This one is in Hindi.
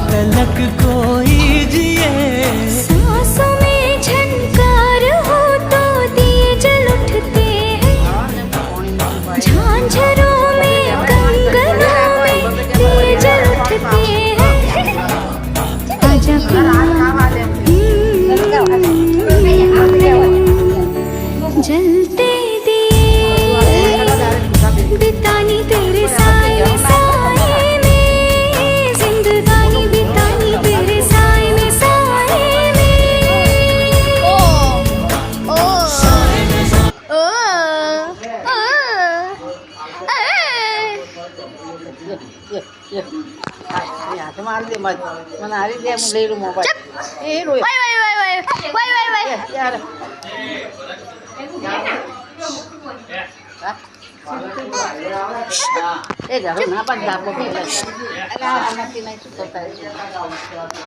तलक कोई जिए। सांसों में झनकार हो तो दिए जल उठते हैं, झांझरों में कंगनों में दिए जल उठते हैं। आजा पिया जलते दिए बितानी तेरे साए साए में, जिंदगानी बितानी तेरे साए में साए में। ओ ओ ओ मार दे मत मन हारी दे मु ले मोबाइल ए रो वाई वाई वाई वाई वाई वाई वाई यार ए घर ना पण दाबो अला नक्की नाही चुकवता